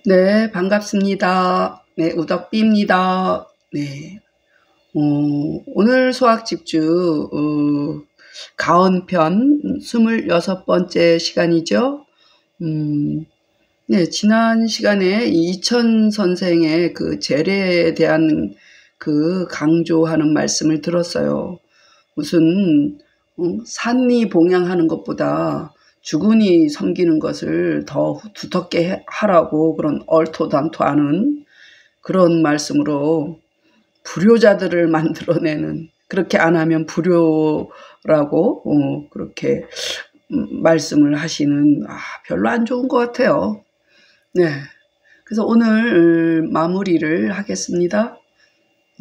네, 반갑습니다. 네, 우덕비입니다. 네, 오늘 수학 집주, 가언편 26번째 시간이죠. 네, 지난 시간에 이천 선생의 그 재래에 대한 그 강조하는 말씀을 들었어요. 무슨, 산이 봉양하는 것보다 주군이 섬기는 것을 더 두텁게 하라고 그런 얼토당토하는 그런 말씀으로 불효자들을 만들어내는, 그렇게 안 하면 불효라고 그렇게 말씀을 하시는, 별로 안 좋은 것 같아요. 네, 그래서 오늘 마무리를 하겠습니다.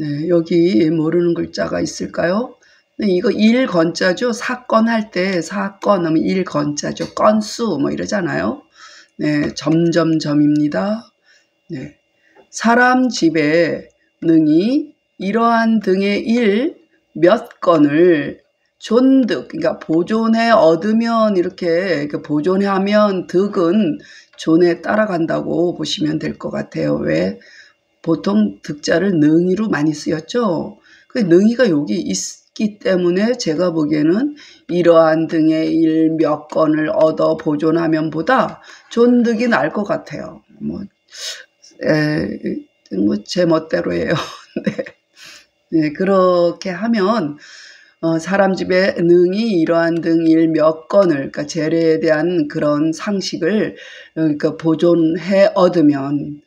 네, 여기 모르는 글자가 있을까요? 네, 이거 일건자죠. 사건 할 때 사건 하면 일건자죠. 건수 뭐 이러잖아요. 네, 점점점입니다. 네, 사람 집에 능히 이러한 등의 일 몇 건을 존득, 그러니까 보존해 얻으면, 이렇게 보존해 하면 득은 존에 따라간다고 보시면 될 것 같아요. 왜? 보통 득자를 능이로 많이 쓰였죠. 그 능이가 여기 있기 때문에 제가 보기에는 이러한 등의 일 몇 건을 얻어 보존하면 보다 존득이 나을 것 같아요. 제 멋대로예요. 네. 네, 그렇게 하면 사람 집에 능히 이러한 등 일 몇 건을, 그러니까 재래에 대한 그런 상식을 그러니까 보존해 얻으면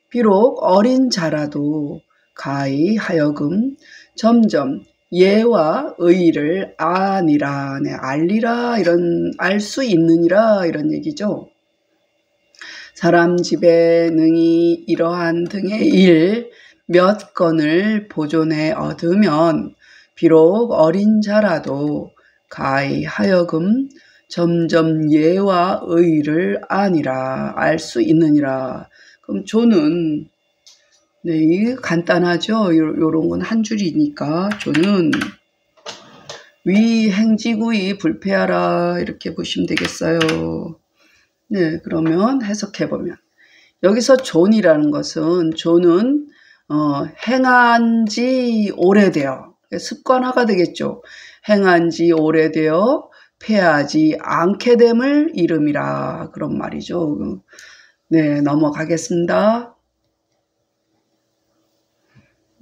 비록 어린 자라도 가히 하여금 점점 예와 의를 아니라, 네, 알리라, 이런, 알 수 있느니라, 이런 얘기죠. 사람 집에 능히 이러한 등의 일 몇 건을 보존해 얻으면 비록 어린 자라도 가히 하여금 점점 예와 의를 아니라, 알 수 있느니라. 그럼 조는, 네, 이게 간단하죠. 요런 건 한 줄이니까 조는 위 행지구이 불패하라, 이렇게 보시면 되겠어요. 네, 그러면 해석해보면 여기서 존이라는 것은, 존은 행한 지 오래되어, 습관화가 되겠죠. 행한 지 오래되어 패하지 않게 됨을 이름이라, 그런 말이죠. 네, 넘어가겠습니다.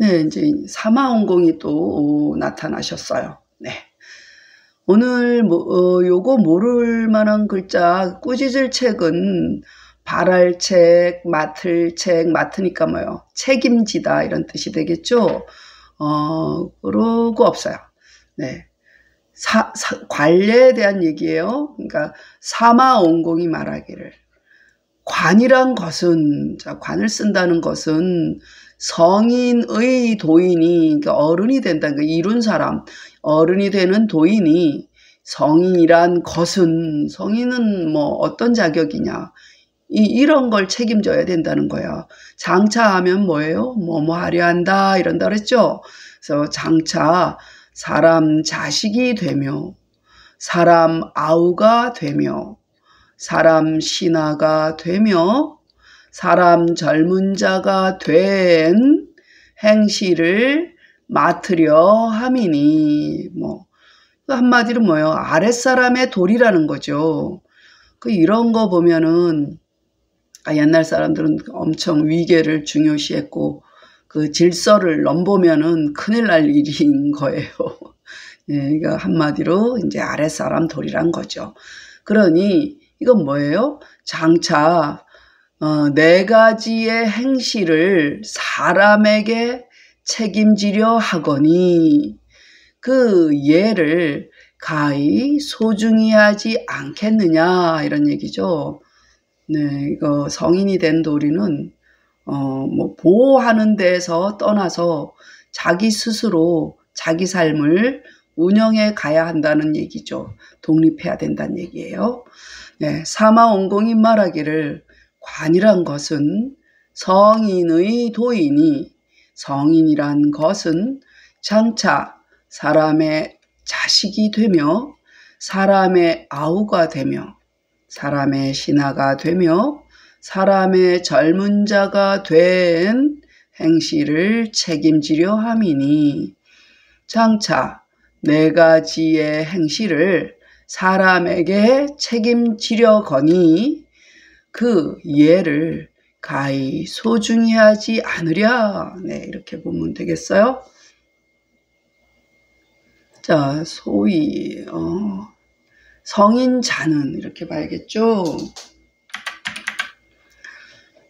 네, 이제 사마원공이 또 나타나셨어요. 네. 오늘 요거 모를 만한 글자, 꾸짖을 책은 바랄 책, 맡을 책, 맡으니까 뭐요? 책임지다, 이런 뜻이 되겠죠. 그러고 없어요. 네. 관례에 대한 얘기예요. 그러니까 사마원공이 말하기를, 관이란 것은, 자, 관을 쓴다는 것은 성인의 도인이, 그러니까 어른이 된다, 그러니까 이룬 사람, 어른이 되는 도인이, 성인이란 것은, 성인은 뭐 어떤 자격이냐, 이런 걸 책임져야 된다는 거야. 장차하면 뭐예요? 뭐 하려 한다, 이런다 그랬죠. 그래서 장차 사람 자식이 되며, 사람 아우가 되며, 사람 신하가 되며, 사람 젊은 자가 된 행실을 맡으려 함이니, 한마디로 뭐예요? 아랫사람의 도리라는 거죠. 이런 거 보면은, 옛날 사람들은 엄청 위계를 중요시했고, 그 질서를 넘보면은 큰일 날 일인 거예요. 예, 그러니까 한마디로 이제 아랫사람 도리란 거죠. 그러니 이건 뭐예요? 장차 네 가지의 행실을 사람에게 책임지려 하거니 그 예를 가히 소중히 하지 않겠느냐, 이런 얘기죠. 네, 이거 성인이 된 도리는 보호하는 데에서 떠나서 자기 스스로 자기 삶을 운영해 가야 한다는 얘기죠. 독립해야 된다는 얘기예요. 네, 사마원공이 말하기를, 관이란 것은 성인의 도인이, 성인이란 것은 장차 사람의 자식이 되며, 사람의 아우가 되며, 사람의 신하가 되며, 사람의 젊은 자가 된 행실을 책임지려 함이니 장차 네 가지의 행실을 사람에게 책임지려거니 그 예를 가히 소중히 하지 않으랴. 네, 이렇게 보면 되겠어요. 자, 소위 성인자는 이렇게 봐야겠죠.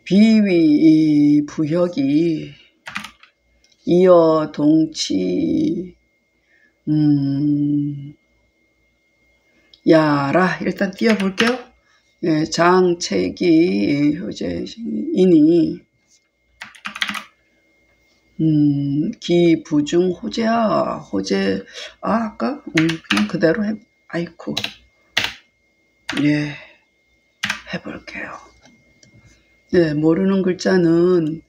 비위 부혁이 이어 동치 야라. 일단 띄워볼게요. 예, 장책이 효제이니 기부중 호재야. 호재 아까 그냥 그대로 아이쿠. 예, 해볼게요. 네, 모르는 글자는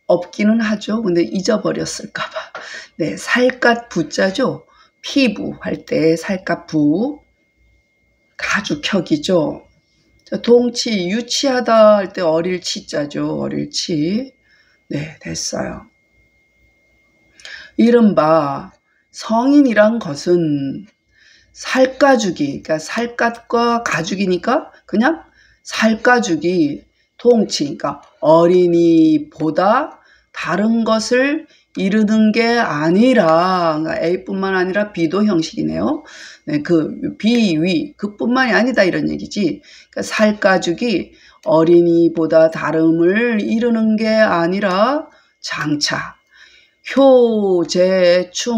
없기는 하죠. 근데 잊어버렸을까봐. 네, 살갗 부자죠. 피부 할 때 살갗 부. 가죽혁이죠. 자, 동치, 유치하다 할 때 어릴 치자죠. 어릴 치. 네, 됐어요. 이른바 성인이란 것은 살가죽이, 그러니까 살갗과 가죽이니까 그냥 살가죽이 동치, 그러니까 어린이보다 다른 것을 이르는 게 아니라, 그러니까 A뿐만 아니라 B도 형식이네요. 네, 그 비위, 그뿐만이 아니다 이런 얘기지. 그러니까 살가죽이 어린이보다 다름을 이르는 게 아니라 장차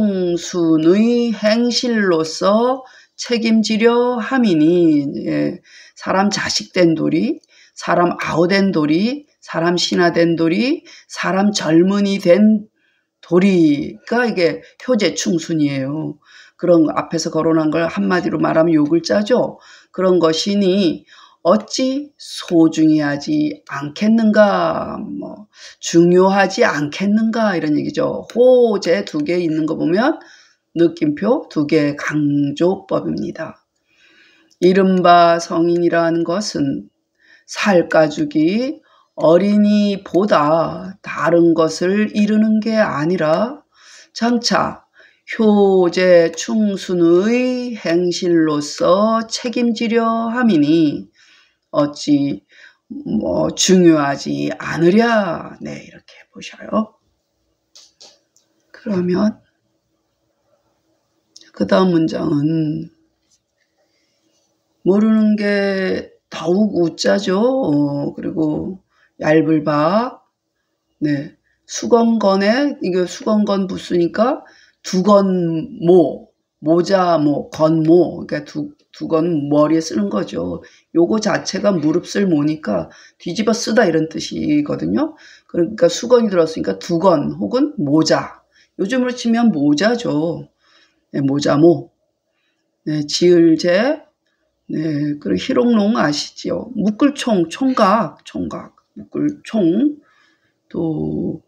효제충순의 행실로서 책임지려 함이니, 예, 사람 자식된 돌이, 사람 아우된 돌이, 사람 신하된 돌이, 사람 젊은이 된 돌이가 이게 효제충순이에요. 그런 앞에서 거론한 걸 한마디로 말하면 요 글자죠. 그런 것이니 어찌 소중히 하지 않겠는가, 뭐 중요하지 않겠는가 이런 얘기죠. 호재 두 개 있는 거 보면 느낌표 두 개 강조법입니다. 이른바 성인이라는 것은 살가죽이 어린이보다 다른 것을 이루는 게 아니라 장차 효제충순의 행실로서 책임지려 함이니 어찌 중요하지 않으랴. 네, 이렇게 보셔요. 그러면 그 다음 문장은 모르는 게 더욱 우자죠. 그리고 얇을바. 네, 수건건에 이게 수건건 부수니까 두건모, 모자모, 건모, 그러니까 두건 머리에 쓰는 거죠. 요거 자체가 무릅쓸 모니까 뒤집어 쓰다 이런 뜻이거든요. 그러니까 수건이 들었으니까 두건 혹은 모자. 요즘으로 치면 모자죠. 네, 모자모. 네, 지을제. 네, 그리고 희롱롱 아시죠? 묶을총, 총각, 묶을총. 또,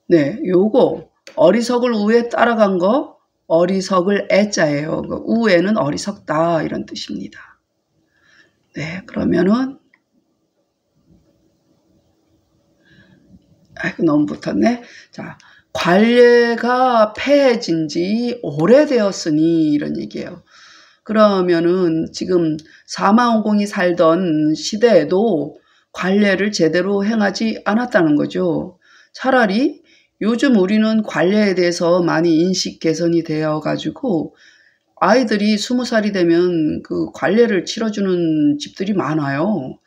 네, 요거 어리석을 우에 따라간 거 어리석을 애자예요. 우에는 어리석다 이런 뜻입니다. 네, 그러면은 아이고 너무 붙었네. 자, 관례가 폐해진 지 오래되었으니 이런 얘기예요. 그러면은 지금 사마원공이 살던 시대에도 관례를 제대로 행하지 않았다는 거죠. 차라리 요즘 우리는 관례에 대해서 많이 인식 개선이 되어 가지고 아이들이 20살이 되면 그 관례를 치러주는 집들이 많아요.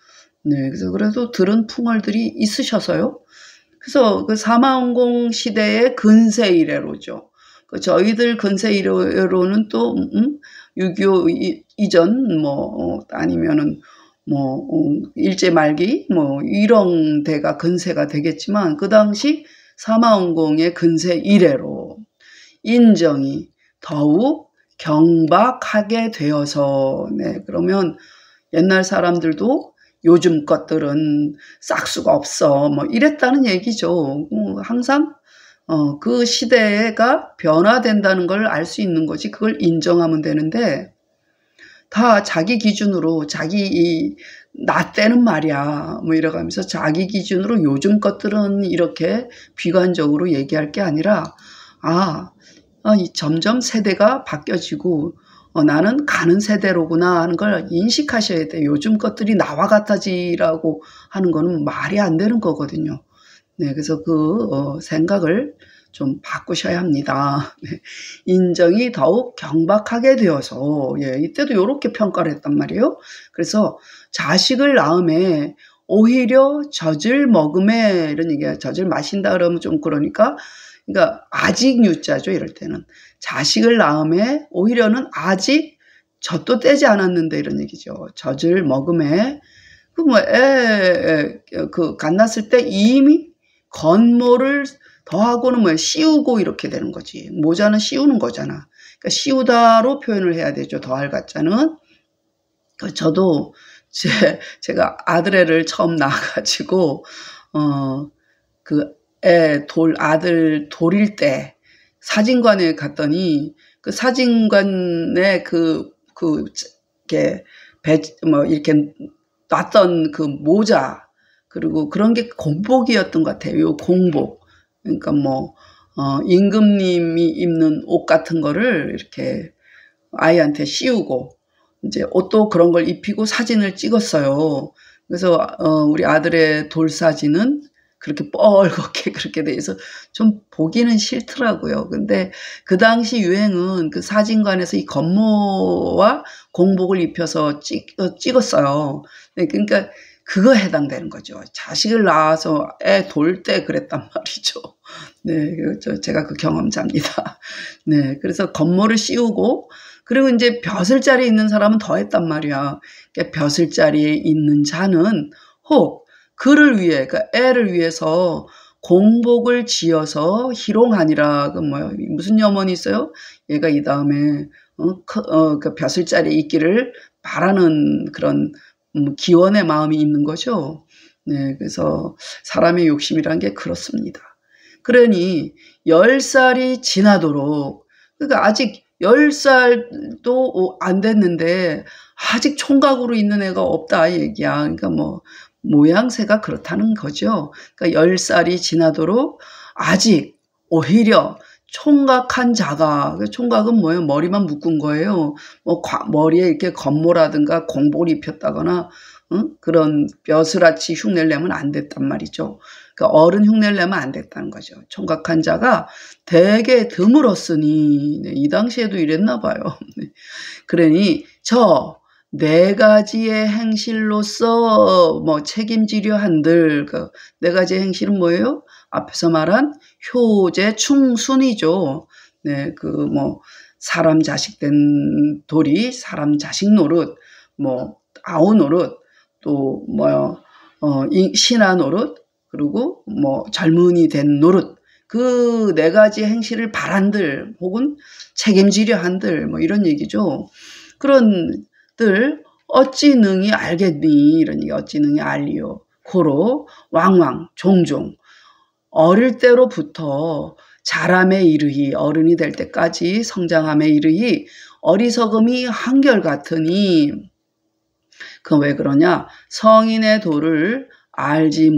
네, 그래서 그래도 들은 풍월들이 있으셔서요. 그래서 그 사마원공 시대의 근세 이래로죠. 그 저희들 근세 이래로는 또 6.25 이전 아니면은 일제 말기 이런 데가 근세가 되겠지만 그 당시 사마원공의 근세 이래로 인정이 더욱 경박하게 되어서 네, 그러면 옛날 사람들도 요즘 것들은 싹수가 없어 이랬다는 얘기죠. 항상 그 시대가 변화된다는 걸 알 수 있는 거지 그걸 인정하면 되는데 다 자기 기준으로 자기 나 때는 말이야 뭐 이래가면서 자기 기준으로 요즘 것들은 이렇게 비관적으로 얘기할 게 아니라 점점 세대가 바뀌어지고 나는 가는 세대로구나 하는 걸 인식하셔야 돼요. 요즘 것들이 나와 같아지라고 하는 거는 말이 안 되는 거거든요. 네, 그래서 그 생각을 좀 바꾸셔야 합니다. 네, 인정이 더욱 경박하게 되어서 이때도 이렇게 평가를 했단 말이에요. 그래서 자식을 낳음에 오히려 젖을 먹음에 이런 얘기야. 젖을 마신다 그러면 좀 그러니까 아직 유자죠. 이럴 때는 자식을 낳음에 오히려는 아직 젖도 떼지 않았는데 이런 얘기죠. 젖을 먹음에 갓 났을 때 이미 건모를 더하고는 씌우고 이렇게 되는 거지. 모자는 씌우는 거잖아. 그러니까 씌우다로 표현을 해야 되죠. 더할 가짜는. 저도 제가 아들애를 처음 낳아가지고 아들 돌일 때 사진관에 갔더니 그 사진관에 이렇게 놨던 그 모자 그리고 그런 게 공복이었던 것 같아요. 요 공복. 그러니까 임금님이 입는 옷 같은 거를 이렇게 아이한테 씌우고 이제 옷도 그런 걸 입히고 사진을 찍었어요. 그래서 우리 아들의 돌 사진은 그렇게 뻘겋게 그렇게 돼 있어 좀 보기는 싫더라고요. 근데 그 당시 유행은 그 사진관에서 이 건모와 공복을 입혀서 찍었어요. 네, 그러니까 그거 해당되는 거죠. 자식을 낳아서 애 돌 때 그랬단 말이죠. 네, 제가 그 경험자입니다. 네, 그래서 건모를 씌우고 그리고 이제 벼슬자리에 있는 사람은 더 했단 말이야. 그러니까 벼슬자리에 있는 자는 혹 그를 위해, 그러니까 애를 위해서 공복을 지어서 희롱하니라. 무슨 염원이 있어요? 얘가 이 다음에 그 벼슬자리에 있기를 바라는 그런 기원의 마음이 있는 거죠. 네, 그래서 사람의 욕심이란 게 그렇습니다. 그러니 10살이 지나도록 그러니까 아직 10살도 안 됐는데 아직 총각으로 있는 애가 없다 이 얘기야. 그러니까 모양새가 그렇다는 거죠. 그러니까 10살이 지나도록 아직 오히려 총각한 자가, 총각은 뭐예요? 머리만 묶은 거예요. 머리에 이렇게 건모라든가 공복을 입혔다거나, 그런 벼슬아치 흉내를 내면 안 됐단 말이죠. 그러니까 어른 흉내를 내면 안 됐다는 거죠. 총각한 자가 되게 드물었으니, 네, 이 당시에도 이랬나 봐요. 그러니 저 4가지의 행실로서 책임지려 한들, 그 4가지의 행실은 뭐예요? 앞에서 말한 효제 충순이죠. 네, 사람 자식 된 돌이 사람 자식 노릇, 아우 노릇, 또 신하 노릇, 그리고 젊은이 된 노릇, 그 4가지 행실을 바란들 혹은 책임지려 한들 이런 얘기죠. 그런들 어찌 능히 알겠니? 이런 얘기. 어찌 능히 알리요. 고로 왕왕 종종 어릴 때로부터 자람에 이르히 어른이 될 때까지 성장함에 이르히 어리석음이 한결같으니 그건 왜 그러냐? 성인의 도를 알지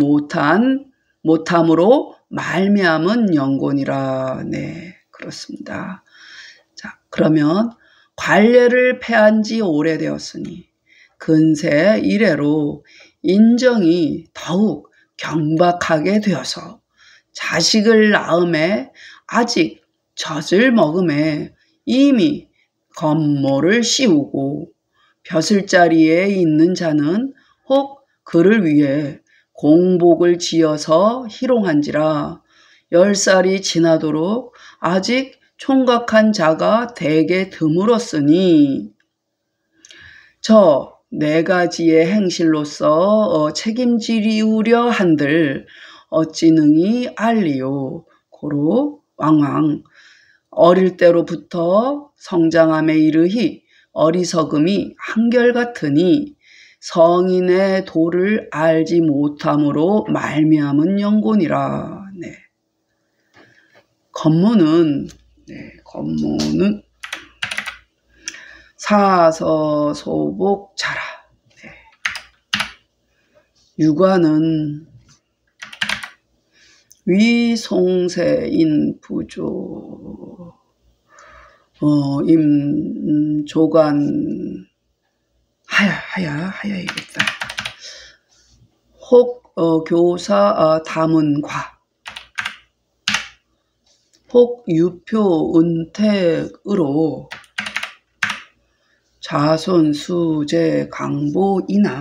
못함으로 말미암은 영곤이라. 네, 그렇습니다. 자, 그러면 관례를 폐한 지 오래되었으니 근세 이래로 인정이 더욱 경박하게 되어서 자식을 낳음에 아직 젖을 먹음에 이미 건모를 씌우고 벼슬자리에 있는 자는 혹 그를 위해 공복을 지어서 희롱한지라 10살이 지나도록 아직 총각한 자가 대개 드물었으니 저 4가지의 행실로서 책임지리우려 한들 어찌 능히 알리요. 고로 왕왕 어릴 때로부터 성장함에 이르히 어리석음이 한결같으니 성인의 도를 알지 못함으로 말미암은 영곤이라. 네. 건모는 사서소복 자라. 네. 유관은 위송세인 부조 임조관 하야이겠다. 혹 교사 다문과 혹 유표 은택으로 자손 수제 강보이나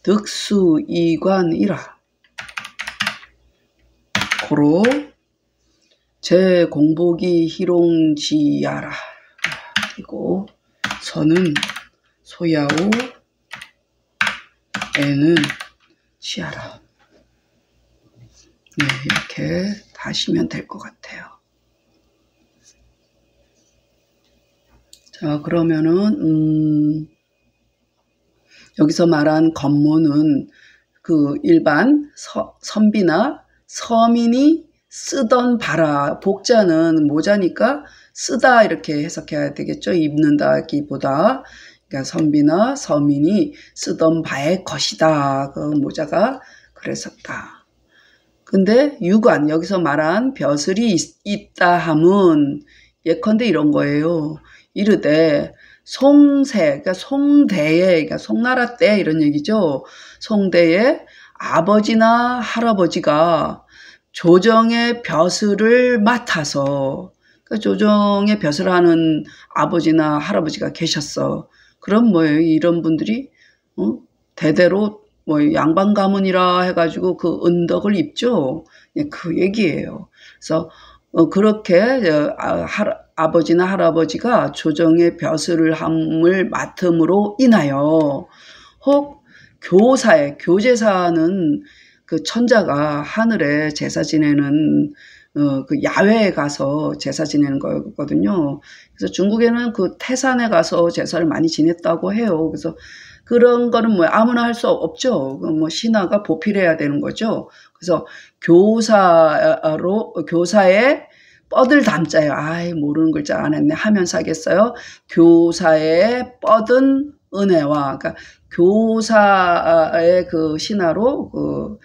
득수 이관이라. 고로 제 공복이 희롱지야라. 그리고 서는 소야오 애는 시야라. 네, 이렇게 다시면 될 것 같아요. 자, 그러면은 여기서 말한 건모는 그 일반 선비나 서민이 쓰던 바라, 복자는 모자니까 쓰다 이렇게 해석해야 되겠죠. 입는다기보다. 그러니까 선비나 서민이 쓰던 바의 것이다. 그 모자가 그랬었다. 근데 유관, 여기서 말한 벼슬이 있다 함은 예컨대 이런 거예요. 이르되 송세, 그러니까 송대에, 그러니까 송나라 때 이런 얘기죠. 송대에 아버지나 할아버지가 조정의 벼슬을 맡아서, 그러니까 조정의 벼슬을 하는 아버지나 할아버지가 계셨어. 그럼 뭐예요? 이런 분들이 대대로 뭐 양반 가문이라 해가지고 그 은덕을 입죠. 그 얘기예요. 그래서 그렇게 아버지나 할아버지가 조정의 벼슬을 함을 맡음으로 인하여 혹 교제사는 그 천자가 하늘에 제사 지내는 그 야외에 가서 제사 지내는 거거든요. 그래서 중국에는 그 태산에 가서 제사를 많이 지냈다고 해요. 그래서 그런 거는 뭐 아무나 할 수 없죠. 뭐 신하가 보필해야 되는 거죠. 그래서 교사에 뻗을 담자예요. 아이, 모르는 글자 안 했네. 하면서 하겠어요. 교사에 뻗은 은혜와, 그러니까 교사의 그 신하로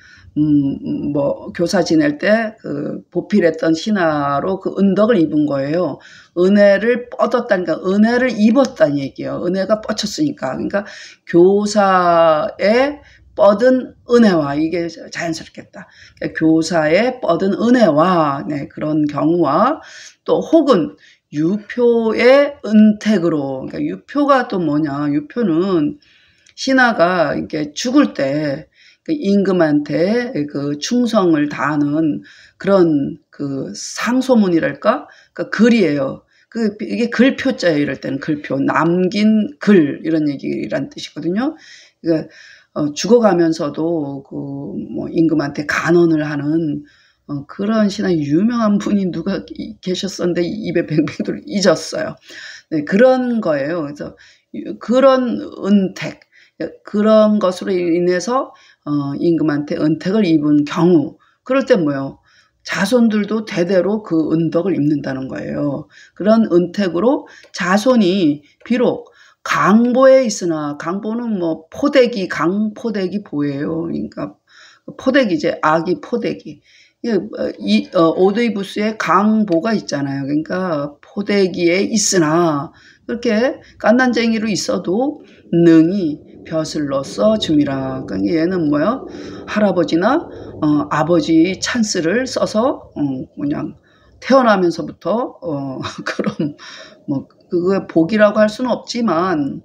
뭐 교사 지낼 때 그 보필했던 신하로 그 은덕을 입은 거예요. 은혜를 뻗었다니까 은혜를 입었다는 얘기예요. 은혜가 뻗쳤으니까. 그러니까 교사의 뻗은 은혜와, 이게 자연스럽겠다. 그러니까 교사의 뻗은 은혜와, 네, 그런 경우와 또 혹은 유표의 은택으로, 그러니까 유표가 또 뭐냐? 유표는 신하가 이렇게 죽을 때 그 임금한테 그 충성을 다하는 그런 그 상소문이랄까? 그 글이에요. 이게 글표자예요. 이럴 때는 글표, 남긴 글 이런 얘기란 뜻이거든요. 그러니까 죽어가면서도 그 뭐 임금한테 간언을 하는 그런 신하 유명한 분이 누가 계셨었는데 입에 뱅뱅 잊었어요. 네, 그런 거예요. 그래서 그런 은택, 그런 것으로 인해서 임금한테 은택을 입은 경우, 그럴 때 뭐요? 자손들도 대대로 그 은덕을 입는다는 거예요. 그런 은택으로 자손이 비록 강보에 있으나, 강보는 뭐 포대기, 강포대기 보예요. 그러니까 포대기, 이제 아기 포대기. 오데이부스에 강보가 있잖아요. 그러니까 포대기에 있으나 그렇게 깐난쟁이로 있어도 능히 벼슬로써 줌이라. 그러니까 얘는 뭐요? 할아버지나 아버지 찬스를 써서 그냥 태어나면서부터 그런 뭐 그거 복이라고 할 수는 없지만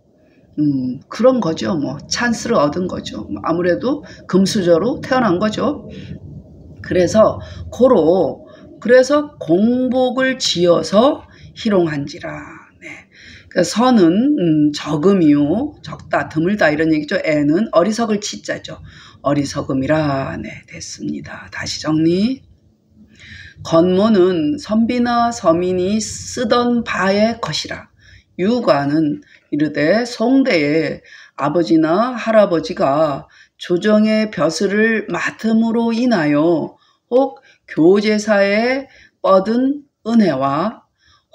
그런 거죠. 뭐 찬스를 얻은 거죠. 아무래도 금수저로 태어난 거죠. 그래서 그래서 공복을 지어서 희롱한지라. 네. 그러니까 선은 적음이요, 적다, 드물다 이런 얘기죠. 애는 어리석을 치자죠. 어리석음이라. 네, 됐습니다. 다시 정리. 건모는 선비나 서민이 쓰던 바의 것이라. 유관은 이르되 송대에 아버지나 할아버지가 조정의 벼슬을 맡음으로 인하여 혹 교제사에 뻗은 은혜와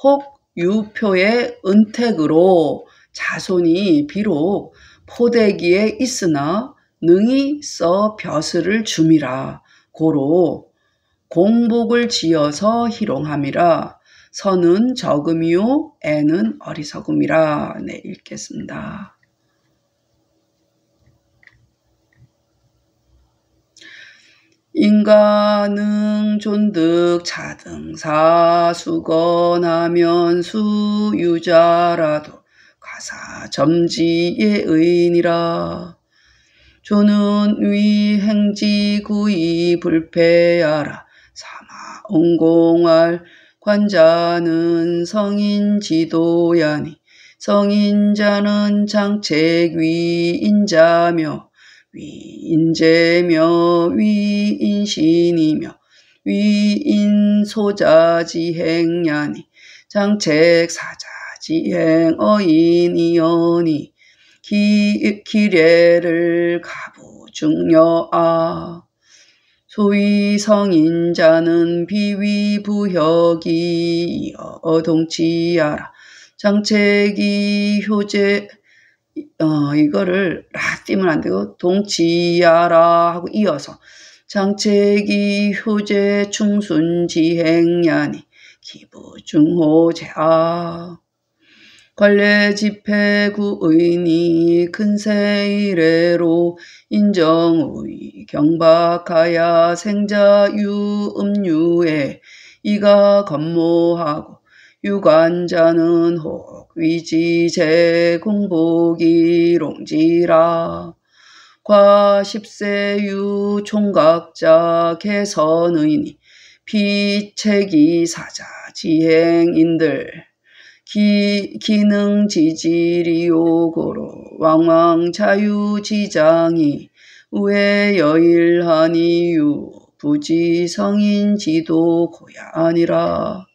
혹 유표의 은택으로 자손이 비록 포대기에 있으나 능히 써 벼슬을 줌이라. 고로 공복을 지어서 희롱함이라. 선은 적음이요 애는 어리석음이라. 네, 읽겠습니다. 인가능 존득 차등사 수건하면 수유자라도 가사 점지의 의인이라. 조는 위 행지 구이 불패하라. 사마 온공할 관자는 성인 지도야니. 성인자는 장책 위인자며 위인제며 위인신이며 위인소자지행야니. 장책 사자지행 어인이여니. 기례를 가부중여아. 소위 성인자는 비위부혁이 어동치하라. 장책이 효제 이거를 라 띄면 안 되고 동치하라 하고 이어서 장책이 효제 충순지행야니. 기부중호제아. 관례집회구의니 큰세이래로 인정의 경박하야 생자유음유에 이가 건모하고 유관자는 혹 위지제 공복이롱지라. 과 10세유 총각자 개선의니 피책이 사자 지행인들 기능지지리요고로 왕왕자유지장이 우회여일하니유 부지성인지도 고야니라.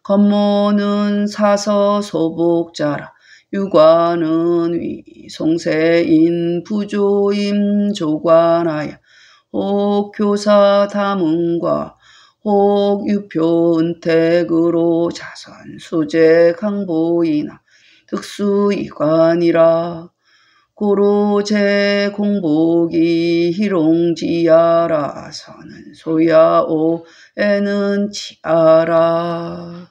건모는 사서소복자라. 유관은 위송세인 부조임 조관하여 혹 교사 담음과 혹 유표 은택으로 자선 수재 강보이나 득수이관이라. 고로 제 공복이 희롱지야라. 선은 소야오 애는 치아라.